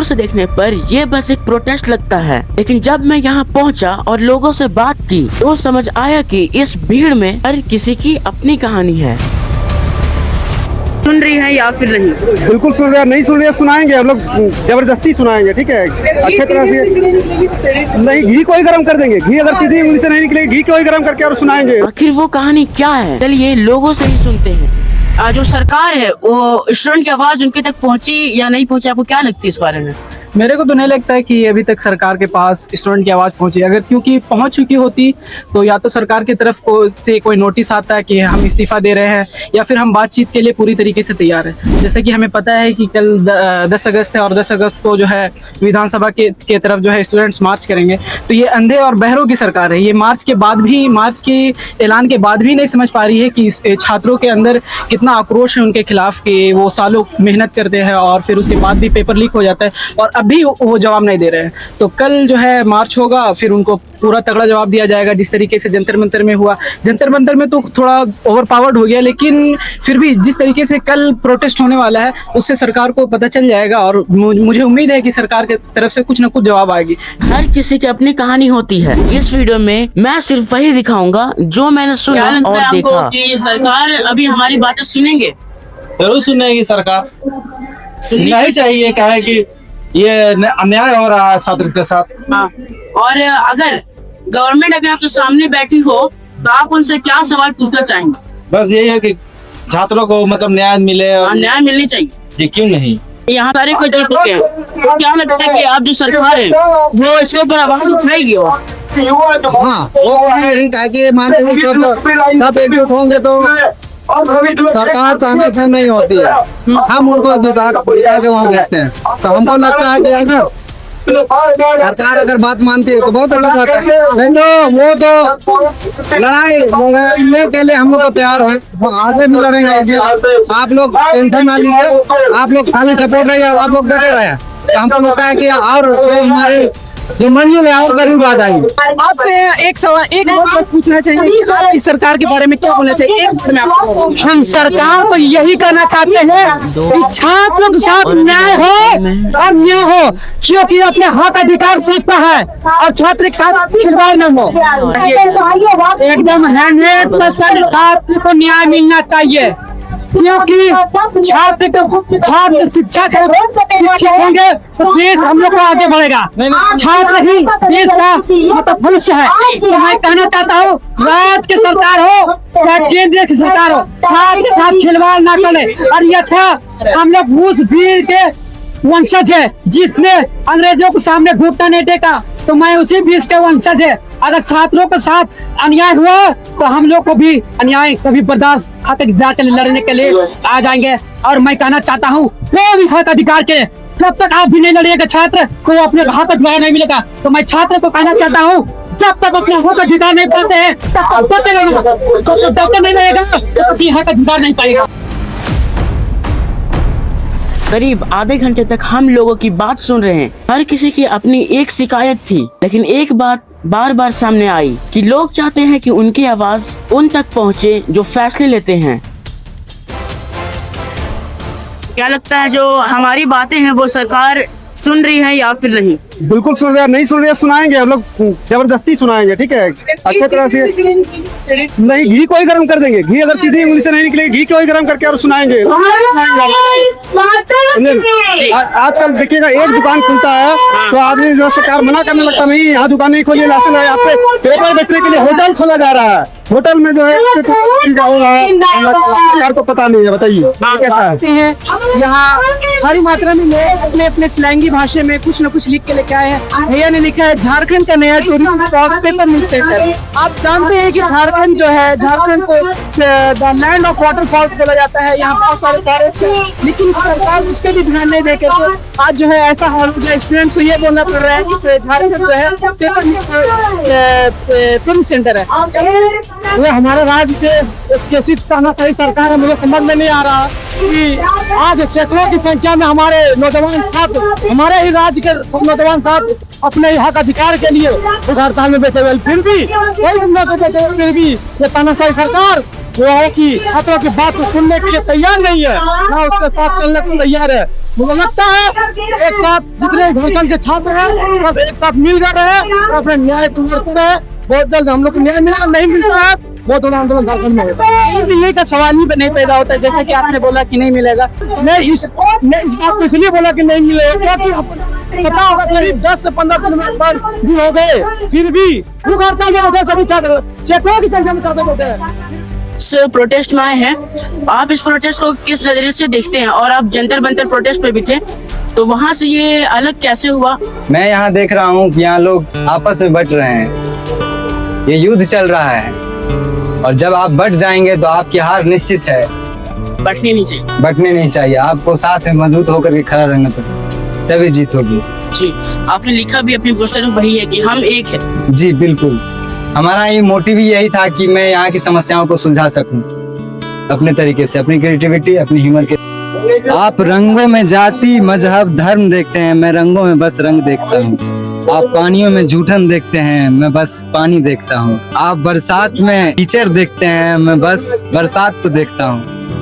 दूर से देखने पर ये बस एक प्रोटेस्ट लगता है, लेकिन जब मैं यहाँ पहुँचा और लोगों से बात की तो समझ आया कि इस भीड़ में हर किसी की अपनी कहानी है। सुन रही है या फिर नहीं? बिल्कुल सुन रहे हैं, नहीं सुन रहे हैं सुनाएंगे हम लोग, जबरदस्ती सुनाएंगे, ठीक है, अच्छे तरह से। नहीं, घी को ही गर्म कर देंगे, घी अगर सीधी उंगली से नहीं निकलेगी, घी को ही गर्म करके और सुनाएंगे। आखिर वो कहानी क्या है, चलिए लोगों से ही सुनते हैं। जो सरकार है वो स्टूडेंट की आवाज उनके तक पहुंची या नहीं पहुंची, आपको क्या लगती है इस बारे में? मेरे को तो नहीं लगता है कि अभी तक सरकार के पास स्टूडेंट की आवाज़ पहुंची। अगर क्योंकि पहुंच चुकी होती तो या तो सरकार की तरफ से कोई नोटिस आता है कि हम इस्तीफा दे रहे हैं, या फिर हम बातचीत के लिए पूरी तरीके से तैयार हैं। जैसे कि हमें पता है कि कल 10 अगस्त है और 10 अगस्त को जो है विधानसभा के तरफ जो है स्टूडेंट्स मार्च करेंगे। तो ये अंधे और बहरों की सरकार है। ये मार्च के ऐलान के बाद भी नहीं समझ पा रही है कि छात्रों के अंदर कितना आक्रोश है उनके खिलाफ, कि वो सालों मेहनत करते हैं और फिर उसके बाद भी पेपर लीक हो जाता है और अभी वो जवाब नहीं दे रहे हैं। तो कल जो है मार्च होगा, फिर उनको पूरा तगड़ा जवाब दिया जाएगा, जिस तरीके से जंतर मंतर में हुआ। जंतर मंतर में तो थोड़ा ओवर पावर्ड हो गया, लेकिन फिर भी जिस तरीके से कल प्रोटेस्ट होने वाला है उससे सरकार को पता चल जाएगा और मुझे उम्मीद है कि सरकार की तरफ से कुछ ना कुछ जवाब आएगी। हर किसी की अपनी कहानी होती है। इस वीडियो में मैं सिर्फ वही दिखाऊंगा जो मैंने सुना और देखा। कि सरकार अभी हमारी बातें सुनेंगे? जरूर सुनेगी सरकार, सुनना ही चाहिए। क्या है कि ये अन्याय हो रहा है छात्र के साथ। हाँ। और अगर गवर्नमेंट अभी आपके सामने बैठी हो तो आप उनसे क्या सवाल पूछना चाहेंगे? बस यही है कि छात्रों को मतलब न्याय मिले। न्याय मिलनी चाहिए जी, क्यों नहीं? यहाँ सारे को जीत चुके हैं, तो क्या लगता है कि आप जो सरकार है वो इसके ऊपर आवाज उठाएगी? हाँ, वो कहा कि मानते हैं सब एकजुट होंगे तो सरकार तानाशाह नहीं होती है। हम उनको जिता के वहाँ बैठते हैं। तो हमको लगता है कि अगर सरकार अगर बात मानती है तो बहुत अच्छा बात है। नहीं वो तो लड़ाई लड़ने के लिए हम लोग तो तैयार हैं, आगे भी लड़ेंगे। आप लोग टेंशन ना लीजिए, आप लोग खाली सपोर्ट रहिए, आप लोग डटे रहे। तो हमको लगता है कि और हमारे जो मंजिल है और करीब आ जाएंगे। आपसे एक सवाल, एक बात बस पूछना चाहिए कि आप इस सरकार के बारे में क्या बोलना चाहिए? एक बार में आपको हम सरकार को यही कहना चाहते हैं कि छात्रों के साथ न्याय हो और न्याय हो, क्योंकि अपने हक अधिकार सबका है और छात्र के साथ खिलवाड़ न हो। एकदम 100% छात्र को न्याय मिलना चाहिए, क्योंकि छात्र शिक्षा के शिक्षित होंगे तो देश हम लोग को आगे बढ़ेगा। छात्र ही देश का मतलब भविष्य है। तो मैं कहना चाहता हूँ, राज्य की सरकार हो या केंद्र की सरकार हो, छात्र के साथ खिलवाड़ ना करे। और यथा हम लोग घूस भीड़ के वंशज है, जिसने अंग्रेजों के सामने घुटना नहीं टेका, तो मैं उसी बीच के वंशज है। अगर छात्रों के साथ अन्याय हुआ तो हम लोग को भी अन्याय कभी बर्दाश्त हक अधिकार के लिए लड़ने के लिए आ जाएंगे। और मैं कहना चाहता हूँ, कोई भी हक अधिकार के जब तक आप भी नहीं लड़िएगा छात्र को अपने हक अधिकार नहीं मिलेगा। तो मैं छात्र को कहना चाहता हूँ, जब तक अपने हक अधिकार नहीं पाते हैं तब तक पढ़ते रहेगा, तब तक नहीं रहेगा तो हक अधिकार नहीं पाएगा। करीब आधे घंटे तक हम लोगों की बात सुन रहे हैं। हर किसी की अपनी एक शिकायत थी, लेकिन एक बात बार बार सामने आई कि लोग चाहते हैं कि उनकी आवाज उन तक पहुंचे जो फैसले लेते हैं। क्या लगता है जो हमारी बातें हैं वो सरकार सुन रही है या फिर नहीं? बिल्कुल सुन रहे हैं, नहीं सुन रहे हैं सुनाएंगे हम लोग, जबरदस्ती सुनाएंगे, ठीक है, अच्छे तरह से। नहीं, घी को ही गर्म कर देंगे, घी अगर सीधी उंगली से नहीं निकलेगी, घी को ही गर्म करके और सुनाएंगे। आजकल देखिएगा, एक दुकान खुलता है तो आदमी जो सरकार मना करने लगता, नहीं यहाँ दुकान नहीं खोलिए, लाइसेंस है। यहाँ पे पेपर बेचने के लिए होटल खोला जा रहा है, होटल में जो है सरकार को पता नहीं है। बताइए कैसा है? यहाँ भारी मात्रा में लोग अपने अपने स्लैंगी भाषा में कुछ न कुछ लिख के लेके आए हैं। भैया ने लिखा है झारखंड का नया टूरिज्म पेपर मिल सेंटर। आप जानते हैं कि झारखंड जो है, झारखंड को द लैंड ऑफ वाटरफॉल्स बोला जाता है। यहाँ बहुत सारे फॉरेस्ट है, लेकिन सरकार उस पर भी ध्यान नहीं देकर के आज जो है ऐसा हाल हो गया। स्टूडेंट्स को ये बोलना पड़ रहा है कि झारखंड जो है पेपर फिल्म सेंटर है। वो हमारे राज्य के कैसी तानाशाही सरकार है, मुझे समझ में नहीं आ रहा कि आज सैकड़ों की संख्या में हमारे नौजवान छात्र, हमारे ही राज्य के नौजवान छात्र अपने हक अधिकार के लिए हड़ताल में बैठे हुए, फिर भी फिर भी ये तानाशाही सरकार वो है कि छात्रों की बात को सुनने के लिए तैयार नहीं है, ना उसके साथ चलने को तैयार है। मुझे लगता है एक साथ जितने झारखंड के छात्र हैं सब एक साथ मिल कर रहे हैं और अपने न्याय को करते रहे। बहुत जल्द हम लोग को न्याय मिला, नहीं मिलता है बहुत बड़ा आंदोलन झारखंड में होता है। ये का सवाल ही नहीं पैदा होता है, जैसे कि आपने बोला कि नहीं मिलेगा। मैं इस बात को इसलिए बोला कि नहीं मिलेगा क्योंकि पता होगा करीब 10 से 15 दिन में दिन हो गए, फिर भी भूख हड़ताल में होते सभी छात्र, सैकड़ों की संख्या में छात्र होते हैं। इस प्रोटेस्ट में आए हैं, आप इस प्रोटेस्ट को किस नजरिए से देखते हैं? और आप जंतर मंतर प्रोटेस्ट पे भी थे, तो वहाँ से ये अलग कैसे हुआ? मैं यहाँ देख रहा हूँ कि यहाँ लोग आपस में बट रहे हैं, ये युद्ध चल रहा है और जब आप बट जाएंगे तो आपकी हार निश्चित है। बैठनी नहीं चाहिए। बटने नहीं चाहिए, आपको साथ में मजबूत होकर के खड़ा रहना पड़ेगा, तभी जीत होगी। जी, आपने लिखा भी अपनी पोस्टर में वही है कि हम एक है। जी बिल्कुल, हमारा ये मोटिव ही यही था कि मैं यहाँ की समस्याओं को सुलझा सकूं अपने तरीके से, अपनी क्रिएटिविटी, अपनी ह्यूमर के। आप रंगों में जाति मजहब धर्म देखते हैं, मैं रंगों में बस रंग देखता हूँ। आप पानियों में जूठन देखते हैं, मैं बस पानी देखता हूँ। आप बरसात में कीचड़ देखते हैं, मैं बस बरसात को देखता हूँ।